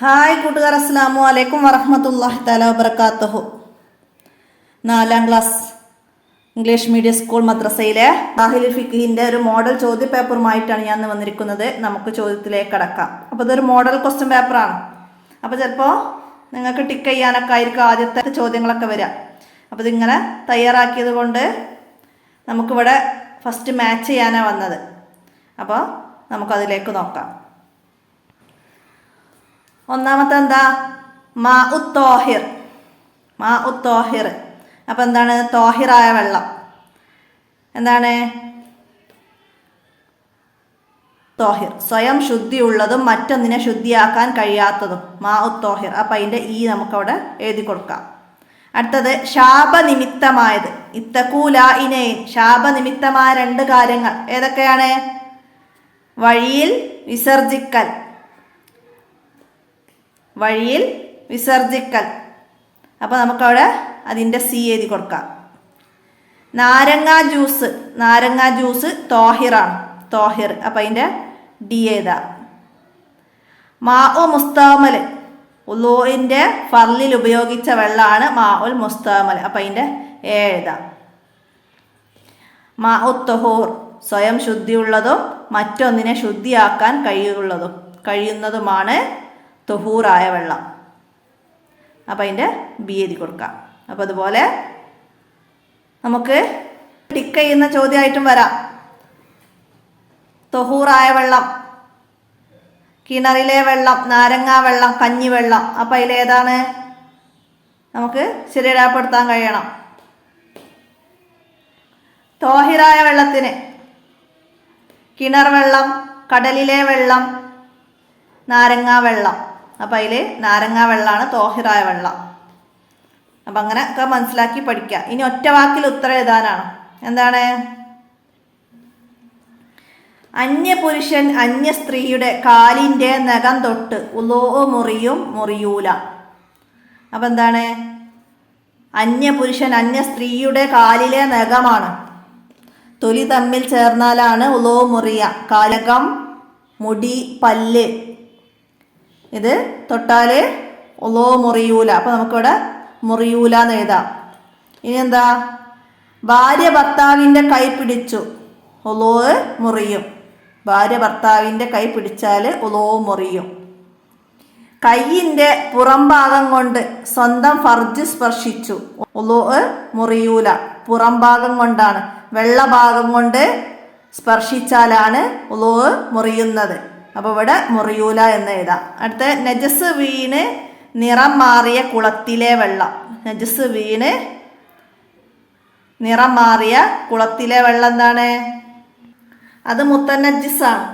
Hi കൂട്ടുകാർ, അസ്സലാമു അലൈക്കും വറഹ്മത്തുള്ളാഹി തആല വബറകാതുഹു. 4ാം ക്ലാസ് ഇംഗ്ലീഷ് മീഡിയം സ്കൂൾ മദ്രസയിലെ ദാഹിലുൽ ഫിഖിന്റെ ഒരു മോഡൽ ചോദ്യ പേപ്പറുമായിട്ടാണ് ഞാൻ ഇന്ന് വന്നിരിക്കുന്നത്. നമുക്ക് ചോദ്യത്തിലേക്ക് കടക്കാം. അപ്പോൾ ഇതൊരു മോഡൽ ക്വസ്റ്റ്യൻ പേപ്പറാണ്. അപ്പോൾ ചിലപ്പോൾ നിങ്ങൾക്ക് ടിക്ക് ചെയ്യാനൊക്കെ ആയിരിക്കും ആദ്യത്തെ ചോദ്യങ്ങളൊക്കെ വരിക. അപ്പോൾ ഇതിങ്ങനെ തയ്യാറാക്കിയത് കൊണ്ട് നമുക്കിവിടെ ഫസ്റ്റ് മാച്ച് ചെയ്യാനാണ് വന്നത്. അപ്പോൾ നമുക്കതിലേക്ക് നോക്കാം. ഒന്നാമത്തെ എന്താ? മാ ഉത്തോഹിർ. മാ ഉത്തോഹിർ. അപ്പം എന്താണ്? തോഹിറായ വെള്ളം. എന്താണ്? തോഹിർ, സ്വയം ശുദ്ധിയുള്ളതും മറ്റൊന്നിനെ ശുദ്ധിയാക്കാൻ കഴിയാത്തതും. മാ ഉത്തോഹിർ. അപ്പം അതിൻ്റെ നമുക്കവിടെ എഴുതി കൊടുക്കാം. അടുത്തത് ശാപനിമിത്തമായത്. ഇത്തക്കൂലായിനൈൻ. ശാപനിമിത്തമായ 2 കാര്യങ്ങൾ ഏതൊക്കെയാണ്? വഴിയിൽ വിസർജിക്കൽ. വഴിയിൽ വിസർജിക്കൽ. അപ്പോൾ നമുക്കവിടെ അതിൻ്റെ എഴുതി കൊടുക്കാം. നാരങ്ങ ജ്യൂസ്. നാരങ്ങ ജ്യൂസ് തോഹിറാണ്. തോഹിർ. അപ്പം അതിൻ്റെ എഴുതാം. മാ ഉ മുസ്തമൽ. ഉലൂഇൻ്റെ ഫർലിൽ ഉപയോഗിച്ച വെള്ളമാണ് മാ ഉൽ മുസ്തമൽ. അപ്പം അതിൻ്റെ എഴുതാം. മാ ഉ തൊഹൂർ. സ്വയം ശുദ്ധിയുള്ളതും മറ്റൊന്നിനെ ശുദ്ധിയാക്കാൻ കഴിയുന്നതുമാണ് തൊഹൂറായ വെള്ളം. അപ്പം അതിൻ്റെ എഴുതി കൊടുക്കാം. അപ്പോൾ അതുപോലെ നമുക്ക് ടിക്ക് ചെയ്യുന്ന ചോദ്യമായിട്ടും വരാം. തൊഹൂറായ വെള്ളം, കിണറിലെ വെള്ളം, നാരങ്ങാ വെള്ളം, കഞ്ഞിവെള്ളം. അപ്പം അതിലേതാണ് നമുക്ക് ശരിയാപ്പെടുത്താൻ കഴിയണം. തോഹിറായ വെള്ളത്തിന് കിണർ വെള്ളം, കടലിലെ വെള്ളം, നാരങ്ങാ വെള്ളം. അപ്പം അതിൽ നാരങ്ങാ വെള്ളമാണ് തോഹിറായ വെള്ളം. അപ്പം അങ്ങനെ ഒക്കെ മനസ്സിലാക്കി പഠിക്കുക. ഇനി ഒറ്റ വാക്കിൽ ഉത്തരം എഴുതാനാണ്. എന്താണ്? അന്യപുരുഷൻ അന്യ സ്ത്രീയുടെ കാലിൻ്റെ നഖം തൊട്ട് ഉലൂ മുറിയൂല. അപ്പം എന്താണ്? അന്യപുരുഷൻ അന്യ സ്ത്രീയുടെ കാലിലെ നഖമാണ്. തൊലി തമ്മിൽ ചേർന്നാലാണ് ഉലൂ മുറിയ. കാലകം, മുടി, പല്ല്. ഇത് തൊട്ടാൽ ഉലൂ മുറിയൂല. അപ്പോൾ നമുക്കിവിടെ മുറിയൂല എന്ന് എഴുതാം. ഇനി എന്താ? ഭാര്യ ഭർത്താവിൻ്റെ കൈ പിടിച്ചു, ഉലൂ മുറിയും. ഭാര്യ ഭർത്താവിൻ്റെ കൈ പിടിച്ചാൽ ഉലൂ മുറിയും. കയ്യിൻ്റെ പുറം ഭാഗം കൊണ്ട് സ്വന്തം ഫർജ് സ്പർശിച്ചു, ഉലൂ മുറിയൂല. പുറം ഭാഗം കൊണ്ടാണ്, വെള്ള ഭാഗം കൊണ്ട് സ്പർശിച്ചാലാണ് ഉലൂ മുറിയുന്നത്. അപ്പോൾ ഇവിടെ മുറിയൂല എന്ന് എഴുതാം. അടുത്ത നജസ് വീണ് നിറം മാറിയ കുളത്തിലെ വെള്ളം. നജസ് വീണ് നിറം മാറിയ കുളത്തിലെ വെള്ളം എന്താണ്? അത് മുത്തനജ്ജിസാണ്.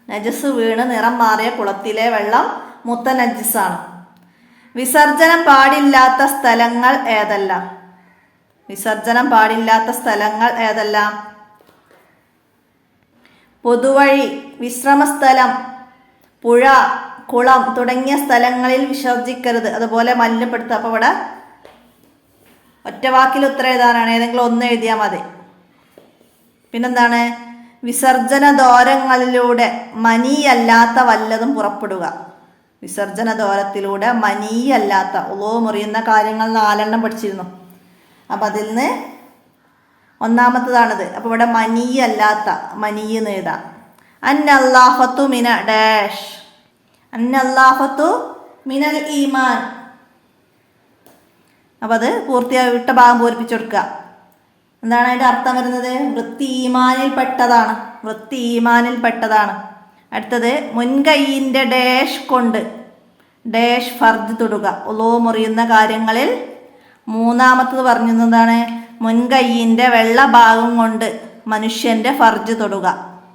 നജസ് വീണ് നിറം മാറിയ കുളത്തിലെ വെള്ളം മുത്തനജ്ജിസാണ്. വിസർജനം പാടില്ലാത്ത സ്ഥലങ്ങൾ ഏതെല്ലാം? വിസർജനം പാടില്ലാത്ത സ്ഥലങ്ങൾ ഏതെല്ലാം? പൊതുവഴി, വിശ്രമസ്ഥലം, പുഴ, കുളം തുടങ്ങിയ സ്ഥലങ്ങളിൽ വിസർജിക്കരുത്. അതുപോലെ മലിനപ്പെടുത്തുക. അപ്പോൾ ഇവിടെ ഒറ്റവാക്കിൽ ഉത്തരം എഴുതാനാണ്. ഏതെങ്കിലും ഒന്ന് എഴുതിയാൽ മതി. പിന്നെന്താണ്? വിസർജന ദ്വാരങ്ങളിലൂടെ മനീയല്ലാത്ത വല്ലതും പുറപ്പെടുക. വിസർജന ദ്വാരത്തിലൂടെ മനീയല്ലാത്ത ഉളൂ മുറിയുന്ന കാര്യങ്ങൾ 4 പഠിച്ചിരുന്നു. അപ്പം അതിൽ നിന്ന് ഒന്നാമത്തതാണിത്. അപ്പോൾ ഇവിടെ മനീയല്ലാത്ത, മനീന്ന് എഴുതാം. അന്നല്ലാഹത്തു മിന ഡാഷ്. അന്നല്ലാഹത്തു മിനൽ ഈമാൻ. അപ്പം അത് പൂർത്തിയായി വിട്ട ഭാഗം പൂരിപ്പിച്ചു കൊടുക്കുക. എന്താണ് അതിൻ്റെ അർത്ഥം വരുന്നത്? വൃത്തി ഈമാനിൽ പെട്ടതാണ്. വൃത്തി ഈമാനിൽ പെട്ടതാണ്. അടുത്തത് മുൻകൈയിൻ്റെ ഡാഷ് കൊണ്ട് ഡാഷ് ഫർജ് തൊടുക. ഉളൂ മുറിയുന്ന കാര്യങ്ങളിൽ മൂന്നാമത്തത് പറഞ്ഞതാണ് മുൻകൈയിൻ്റെ വെള്ള ഭാഗം കൊണ്ട് മനുഷ്യൻ്റെ ഫർജ് തൊടുക.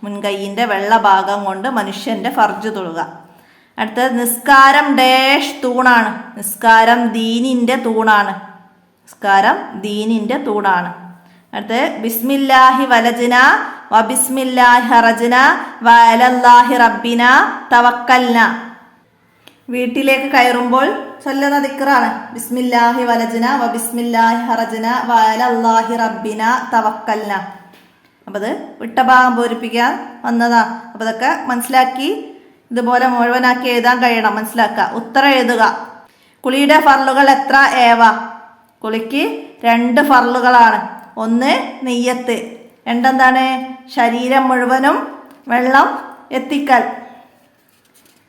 മുൻകൈയിൻ്റെ വെള്ള ഭാഗം കൊണ്ട് മനുഷ്യൻ്റെ ഫർജ് തൊടുക. അടുത്തത് നിസ്കാരം ഡാഷ് തൂണാണ്. നിസ്കാരം ദീനിൻ്റെ തൂണാണ്. നിസ്കാരം ദീനിൻ്റെ തൂണാണ്. അടുത്തത് ബിസ്മില്ലാഹി വലജ്ന വബിസ്മില്ലാഹി ഹറജ്ന വഅലല്ലാഹി റബ്ബിന തവക്കൽന. വീട്ടിലേക്ക് കയറുമ്പോൾ ചൊല്ലുന്ന ദിക്റാണ്. ബിസ്മില്ലാഹി വലജ്ന വബിസ്മില്ലാഹി ഹറജ്ന വഅലല്ലാഹി റബ്ബിന തവക്കൽന. അപ്പോൾ അത് വിട്ട ഭാഗം പൂരിപ്പിക്കാൻ വന്നതാ. അപ്പോൾ ഇതൊക്കെ മനസ്സിലാക്കി ഇതുപോലെ മുഴുവനാക്കി എഴുതാൻ കഴിയണം, മനസ്സിലാക്കുക. ഉത്തരം എഴുതുക. കുളിയുടെ ഫർളുകൾ എത്ര ഏവ? കുളിക്ക് 2 ഫർളുകളാണ്. ഒന്ന് നെയ്യത്ത്, രണ്ടെന്താണ്? ശരീരം മുഴുവനും വെള്ളം എത്തിക്കൽ.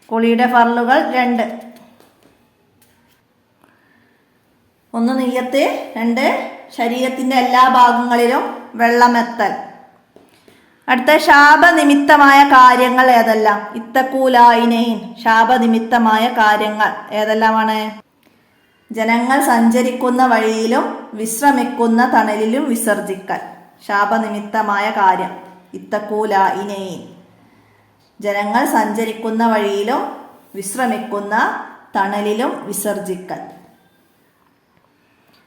കുളിയുടെ ഫർളുകൾ 2. ഒന്ന് നെയ്യത്ത്, 2 ശരീരത്തിൻ്റെ എല്ലാ ഭാഗങ്ങളിലും വെള്ളമെത്തൽ. അടുത്ത ശാപനിമിത്തമായ കാര്യങ്ങൾ ഏതെല്ലാം? ഇത്തക്കൂലായിനൈൻ. ശാപനിമിത്തമായ കാര്യങ്ങൾ ഏതെല്ലാമാണ്? ജനങ്ങൾ സഞ്ചരിക്കുന്ന വഴിയിലും വിശ്രമിക്കുന്ന തണലിലും വിസർജിക്കൽ. ശാപനിമിത്തമായ കാര്യം ഇത്തക്കൂലായിനൈൻ. ജനങ്ങൾ സഞ്ചരിക്കുന്ന വഴിയിലും വിശ്രമിക്കുന്ന തണലിലും വിസർജിക്കൽ.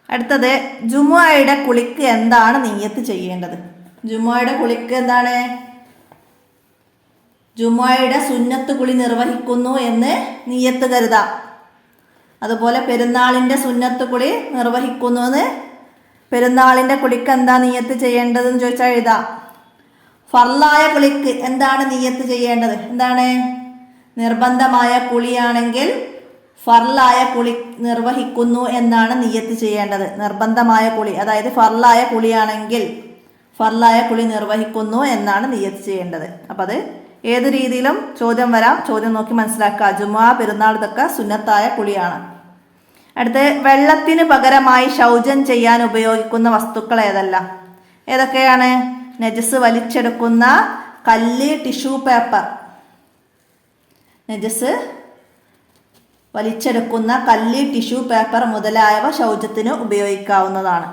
അടുത്തത് ജുമുഅയുടെ കുളിക്ക് എന്താണ് നിയ്യത്ത് ചെയ്യേണ്ടത്? ജുമുഅയുടെ കുളിക്ക് എന്താണ്? ജുമുഅയുടെ സുന്നത്ത് കുളി നിർവഹിക്കുന്നു എന്ന് നിയ്യത്ത് കരുതാം. അതുപോലെ പെരുന്നാളിൻ്റെ സുന്നത്ത് കുളി നിർവഹിക്കുന്നു എന്ന്, പെരുന്നാളിൻ്റെ കുളിക്ക് എന്താ നിയ്യത്ത് ചെയ്യേണ്ടതെന്ന് ചോദിച്ചാൽ എഴുതാം. ഫർളായ കുളിക്ക് എന്താണ് നിയ്യത്ത് ചെയ്യേണ്ടത്? എന്താണ്? നിർബന്ധമായ കുളിയാണെങ്കിൽ ഫർളായ കുളി നിർവഹിക്കുന്നു എന്നാണ് നിയ്യത്ത് ചെയ്യേണ്ടത്. നിർബന്ധമായ കുളി, അതായത് ഫർളായ കുളിയാണെങ്കിൽ ഫർളായ കുളി നിർവഹിക്കുന്നു എന്നാണ് നിയ്യത്ത് ചെയ്യേണ്ടത്. അപ്പം അത് ഏത് രീതിയിലും ചോദ്യം വരാം. ചോദ്യം നോക്കി മനസ്സിലാക്കുക. ജുമുഅ, പെരുന്നാൾ ഇതൊക്കെ സുന്നത്തായ കുളിയാണ്. അടുത്ത് വെള്ളത്തിന് പകരമായി ശൗചം ചെയ്യാൻ ഉപയോഗിക്കുന്ന വസ്തുക്കൾ ഏതെല്ലാം? ഏതൊക്കെയാണ്? നജസ് വലിച്ചെടുക്കുന്ന കല്ല്, ടിഷ്യൂ പേപ്പർ. നജസ് വലിച്ചെടുക്കുന്ന കല്ല്, ടിഷ്യൂ പേപ്പർ മുതലായവ ശൗചത്തിന് ഉപയോഗിക്കാവുന്നതാണ്.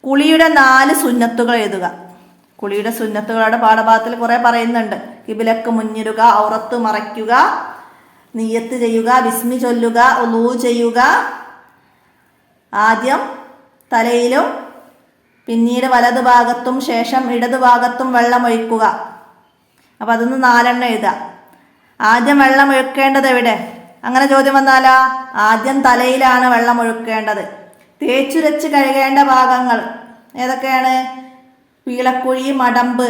കുളിയുടെ 4 സുന്നത്തുകൾ എഴുതുക. കുളിയുടെ സുന്നത്തുകളുടെ പാഠഭാഗത്തിൽ കുറേ പറയുന്നുണ്ട്. കിബിലക്ക് മുന്നിടുക, ഔറത്ത് മറയ്ക്കുക, നിയ്യത്ത് ചെയ്യുക, ബിസ്മി ചൊല്ലുക, ഉളൂ ചെയ്യുക, ആദ്യം തലയിലും പിന്നീട് വലതു ഭാഗത്തും ശേഷം ഇടതു ഭാഗത്തും വെള്ളമൊഴിക്കുക. അപ്പം അതൊന്ന് 4 എഴുതുക. ആദ്യം വെള്ളം ഒഴുക്കേണ്ടത് എവിടെ? അങ്ങനെ ചോദ്യം വന്നാലാ ആദ്യം തലയിലാണ് വെള്ളം ഒഴുക്കേണ്ടത്. തേച്ചുരച്ച് കഴുകേണ്ട ഭാഗങ്ങൾ ഏതൊക്കെയാണ്? പീളക്കുഴി, മടമ്പ്,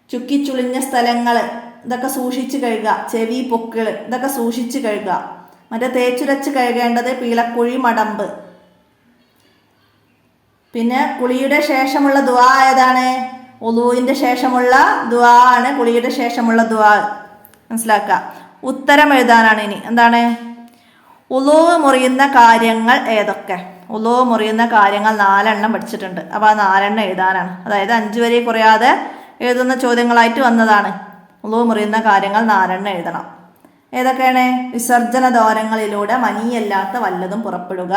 ചുക്കിച്ചുളിഞ്ഞ സ്ഥലങ്ങൾ, ഇതൊക്കെ സൂക്ഷിച്ച് കഴുകുക. ചെവി, പൊക്കിൾ, ഇതൊക്കെ സൂക്ഷിച്ച് കഴുകുക. മറ്റേ തേച്ചുരച്ച് കഴുകേണ്ടത് പീളക്കുഴി, മടമ്പ്. പിന്നെ കുളിയുടെ ശേഷമുള്ള ദുആ ഏതാണ്? ഉളൂവിൻ്റെ ശേഷമുള്ള ദുആ ആണ് കുളിയുടെ ശേഷമുള്ള ദുആ. മനസ്സിലാക്കുക. ഉത്തരം എഴുതാനാണ് ഇനി. എന്താണ്? ഉളൂ മുറിയുന്ന കാര്യങ്ങൾ ഏതൊക്കെ? ഉളൂ മുറിയുന്ന കാര്യങ്ങൾ 4 പഠിച്ചിട്ടുണ്ട്. അപ്പോൾ ആ 4 എഴുതാനാണ്. അതായത് 5 വരെ കുറയാതെ എഴുതുന്ന ചോദ്യങ്ങളായിട്ട് വന്നതാണ്. ഉളൂ മുറിയുന്ന കാര്യങ്ങൾ 4 എഴുതണം. ഏതൊക്കെയാണ്? വിസർജന ദ്വാരങ്ങളിലൂടെ മനിയല്ലാത്ത വല്ലതും പുറപ്പെടുക,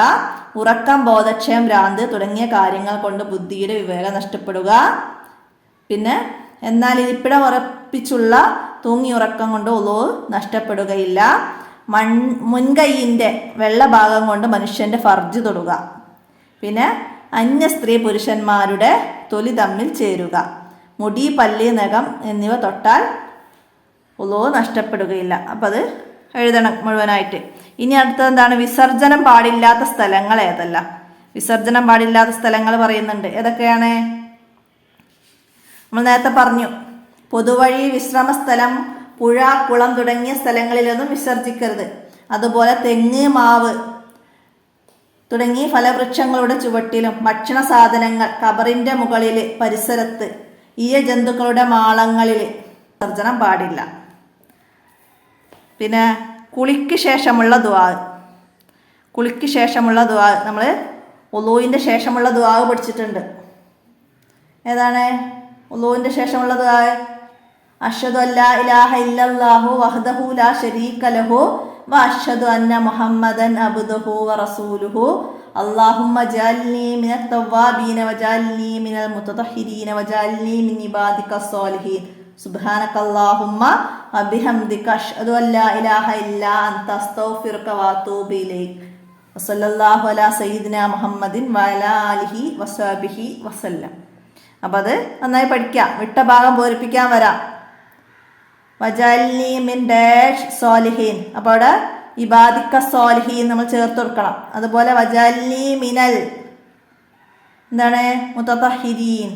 ഉറക്കം, ബോധക്ഷയം, ഭ്രാന്ത് തുടങ്ങിയ കാര്യങ്ങൾ കൊണ്ട് ബുദ്ധിയുടെ വിവേകം നഷ്ടപ്പെടുക. പിന്നെ എന്നാൽ ഇരിപ്പിടം ഉറപ്പിച്ചുള്ള തൂങ്ങിയുറക്കം കൊണ്ട് ഉളൂ നഷ്ടപ്പെടുകയില്ല. മുൻകൈയിൻ്റെ വെള്ളഭാഗം കൊണ്ട് മനുഷ്യൻ്റെ ഫർജ് തൊടുക. പിന്നെ അന്യ സ്ത്രീ പുരുഷന്മാരുടെ തൊലി തമ്മിൽ ചേരുക. മുടി, പല്ല്, നഖം എന്നിവ തൊട്ടാൽ ഉളൂ നഷ്ടപ്പെടുകയില്ല. അപ്പം അത് എഴുതണം മുഴുവനായിട്ട്. ഇനി അടുത്തത് എന്താണ്? വിസർജനം പാടില്ലാത്ത സ്ഥലങ്ങൾ ഏതല്ല? വിസർജനം പാടില്ലാത്ത സ്ഥലങ്ങൾ പറയുന്നുണ്ട്. ഏതൊക്കെയാണ്? നമ്മൾ നേരത്തെ പറഞ്ഞു. പൊതുവഴി, വിശ്രമസ്ഥലം, പുഴ, കുളം തുടങ്ങിയ സ്ഥലങ്ങളിലൊന്നും വിസർജിക്കരുത്. അതുപോലെ തെങ്ങ്, മാവ് തുടങ്ങി ഫലവൃക്ഷങ്ങളുടെ ചുവട്ടിലും, ഭക്ഷണ സാധനങ്ങൾ, കബറിൻ്റെ മുകളിൽ, പരിസരത്ത്, ജന്തുക്കളുടെ മാളങ്ങളിൽ വിസർജനം പാടില്ല. പിന്നെ കുളിക്ക് ശേഷമുള്ള ദുആ. കുളിക്ക് ശേഷമുള്ള ദുആ നമ്മൾ ഉളൂവിൻ്റെ ശേഷമുള്ള ദുആ പഠിച്ചിട്ടുണ്ട്. ഏതാണ് ഉളൂവിൻ്റെ ശേഷമുള്ള ദുആ? അഷ്ഹദു അല്ലാ ഇലാഹ ഇല്ലല്ലാഹു വഹ്ദഹു ലാ ശരീക ലഹു വ അഷ്ഹദു അന്ന മുഹമ്മദൻ അബ്ദുഹു വ റസൂലുഹു അല്ലാഹുമ്മ ജഅൽനി മിനത് തവ്വാബീന വജഅൽനി മിനൽ മുതതഹിരീന വജഅൽനി മിൻ ഇബാദികസ് സ്വാലിഹീൻ സുബ്ഹാനകല്ലാഹുമ്മ വബിഹംദിക അഷ്ഹദു അല്ലാ ഇലാഹ ഇല്ലാ അൻത അസ്തഗ്ഫിറുക വഅതൂബു ഇലൈക് വസല്ലല്ലാഹു അലാ സയ്യിദിനാ മുഹമ്മദിൻ വഅലാ ആലിഹി വസ്വഹ്ബിഹി വസല്ലം. അപ്പം അത് നന്നായി പഠിക്കാം. വിട്ട ഭാഗം പൂരിപ്പിക്കാൻ വരാം. വജഅൽനി മിൻ ഡാഷ് സ്വാലിഹീൻ. അപ്പോൾ അവിടെ ഇബാദിക സ്വാലിഹീൻ നമ്മൾ ചേർത്ത് കൊടുക്കണം. അതുപോലെ വജഅൽനി മിനൽ എന്താണ് മുതതഹിരീൻ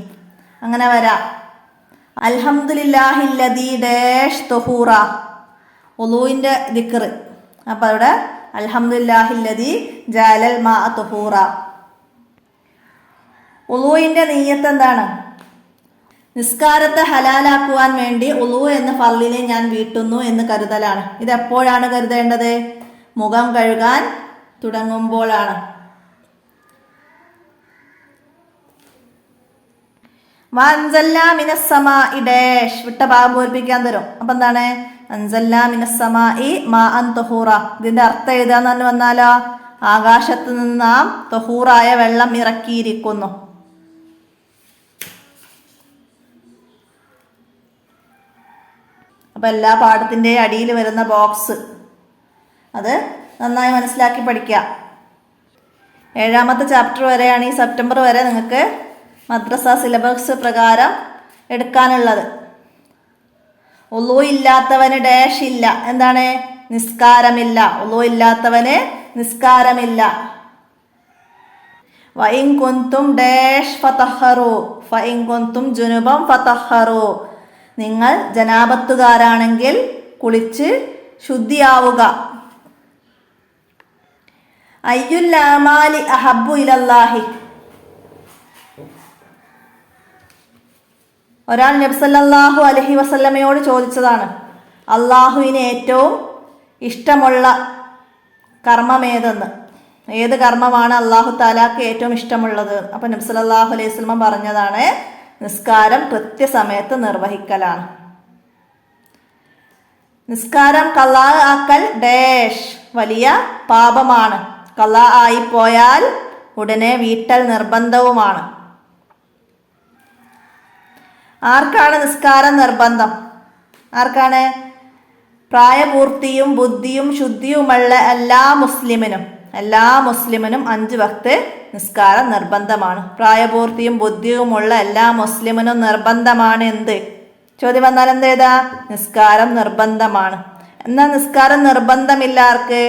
അങ്ങനെ വരാം. അൽഹംദുലില്ലാഹില്ലദീ ഡാഷ് തുഹൂറ. ഉളൂവിൻ്റെ ദിക്ർ. അപ്പം അവിടെ അൽഹംദുലില്ലാഹില്ലദി ജഅലൽ മാഅ തുഹൂറ. ഉളൂവിൻ്റെ നിയ്യത്ത് എന്താണ്? നിസ്കാരത്തെ ഹലാലാക്കുവാൻ വേണ്ടി ഉളൂ എന്ന ഫർളിനെ ഞാൻ വീട്ടുന്നു എന്ന് കരുതലാണ്. ഇതെപ്പോഴാണ് കരുതേണ്ടത്? മുഖം കഴുകാൻ തുടങ്ങുമ്പോഴാണ്. വഅൻസൽനാ മിനസ്സമാഇ ഡാഷ് വിട്ട ഭാഗം പൂരിപ്പിക്കാൻ തരും. അപ്പം എന്താണ്? അൻസൽനാ മിനസ്സമാഇ മാഅൻ തുഹൂറ. ഇതിന്റെ അർത്ഥം എഴുതാന്ന് പറഞ്ഞു വന്നാലോ, ആകാശത്ത് നിന്ന് നാം തുഹൂറായ വെള്ളം ഇറക്കിയിരിക്കുന്നു. അപ്പം എല്ലാ പാഠത്തിൻ്റെയും അടിയിൽ വരുന്ന ബോക്സ് അത് നന്നായി മനസ്സിലാക്കി പഠിക്കുക. 7ാമത്തെ ചാപ്റ്റർ വരെയാണ് ഈ സെപ്റ്റംബർ വരെ നിങ്ങൾക്ക് മദ്രസ സിലബസ് പ്രകാരം എടുക്കാനുള്ളത്. ഉളൂ ഇല്ലാത്തവന് ഡാഷ് ഇല്ല. എന്താണ്? നിസ്കാരമില്ല. ഉളൂ ഇല്ലാത്തവന് നിസ്കാരമില്ല. വഇൻ കുന്തും ഡാഷ് ഫതഹറു ഫഇൻ കുന്തും ജുനുബം ഫതഹറു. നിങ്ങൾ ജനാപത്തുകാരാണെങ്കിൽ കുളിച്ച് ശുദ്ധിയാവുക. അയ്യുൽ അമാലി അഹബ്ബു ഇലല്ലാഹി. ഒരാൾ നബി സല്ലല്ലാഹു അലൈഹി വസല്ലമയോട് ചോദിച്ചതാണ്, അള്ളാഹുവിന് ഏറ്റവും ഇഷ്ടമുള്ള കർമ്മമേതെന്ന്. ഏത് കർമ്മമാണ് അള്ളാഹു താലാക്ക് ഏറ്റവും ഇഷ്ടമുള്ളത്? അപ്പം നബി സല്ലല്ലാഹു അലൈഹി വസല്ലം പറഞ്ഞതാണ്, നിസ്കാരം കൃത്യസമയത്ത് നിർവഹിക്കലാണ്. നിസ്കാരം ഖളാ ആക്കൽ ഡാഷ് വലിയ പാപമാണ്. ഖളാ ആയിപ്പോയാൽ ഉടനെ വീട്ടൽ നിർബന്ധവുമാണ്. ആർക്കാണ് നിസ്കാരം നിർബന്ധം? ആർക്കാണ്? പ്രായപൂർത്തിയും ബുദ്ധിയും ശുദ്ധിയുമുള്ള എല്ലാ മുസ്ലിമിനും 5 വക്ത് നിസ്കാരം നിർബന്ധമാണ്. പ്രായപൂർത്തിയും ബുദ്ധിയുമുള്ള എല്ലാ മുസ്ലിമിനും നിർബന്ധമാണ്. എന്ത് ചോദ്യം വന്നാൽ എന്ത് ചെയ്താ? നിസ്കാരം നിർബന്ധമാണ്. എന്നാൽ നിസ്കാരം നിർബന്ധമില്ലാർക്ക്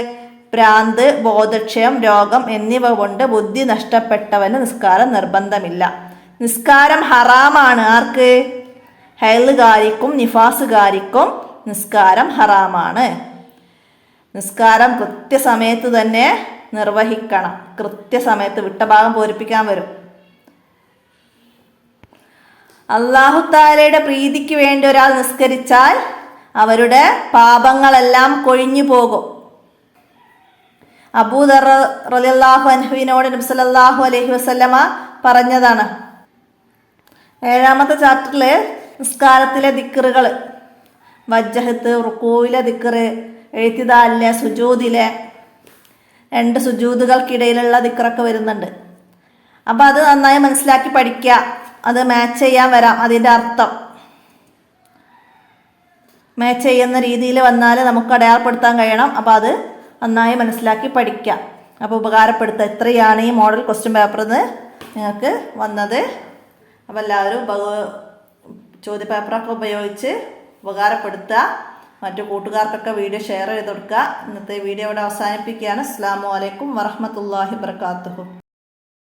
ഭ്രാന്ത്, ബോധക്ഷയം, രോഗം എന്നിവ കൊണ്ട് ബുദ്ധി നഷ്ടപ്പെട്ടവന് നിസ്കാരം നിർബന്ധമില്ല. നിസ്കാരം ഹറാമാണ്. ആർക്ക്? ഹൈലുകാരിക്കും നിഫാസുകാരിക്കും നിസ്കാരം ഹറാമാണ്. നിസ്കാരം കൃത്യസമയത്ത് തന്നെ നിർവഹിക്കണം. കൃത്യസമയത്ത് വിട്ട ഭാഗം പൂരിപ്പിക്കാൻ വരും. അല്ലാഹു തആലയുടെ പ്രീതിക്ക് വേണ്ടി ഒരാൾ നിസ്കരിച്ചാൽ അവരുടെ പാപങ്ങളെല്ലാം കൊഴിഞ്ഞു പോകും. അബൂദർ റളിയല്ലാഹു അൻഹുവിനോട് നബി സല്ലല്ലാഹു അലൈഹി വസല്ലമ പറഞ്ഞതാണ്. 7ാമത്തെ ചാപ്റ്ററിൽ നിസ്കാരത്തിലെ ദിക്റുകൾ, വജ്ജഹത്ത്, റുക്കൂയിലെ ദിക്ർ, എഴുത്തിദാലിലെ, സുജൂദിലെ 2 സുജൂദുകൾക്കിടയിലുള്ള ദിക്റൊക്കെ വരുന്നുണ്ട്. അപ്പം അത് നന്നായി മനസ്സിലാക്കി പഠിക്കുക. അത് മാച്ച് ചെയ്യാൻ വരാം. അതിൻ്റെ അർത്ഥം മാച്ച് ചെയ്യുന്ന രീതിയിൽ വന്നാൽ നമുക്ക് അടയാളപ്പെടുത്താൻ കഴിയണം. അപ്പോൾ അത് നന്നായി മനസ്സിലാക്കി പഠിക്കുക. അപ്പോൾ ഉപകാരപ്പെടുത്തുക. ഇത്രയാണ് ഈ മോഡൽ ക്വസ്റ്റ്യൻ പേപ്പറിൽ നിന്ന് നിങ്ങൾക്ക് വന്നത്. അപ്പോൾ എല്ലാവരും ചോദ്യപേപ്പറൊക്കെ ഉപയോഗിച്ച് ഉപകാരപ്പെടുത്തുക. മറ്റു കൂട്ടുകാർക്കൊക്കെ വീഡിയോ ഷെയർ ചെയ്ത് കൊടുക്കുക. ഇന്നത്തെ വീഡിയോ ഇവിടെ അവസാനിപ്പിക്കുകയാണ്. അസ്സലാമു അലൈക്കും വറഹ്മത്തുള്ളാഹി വബറകാതുഹു.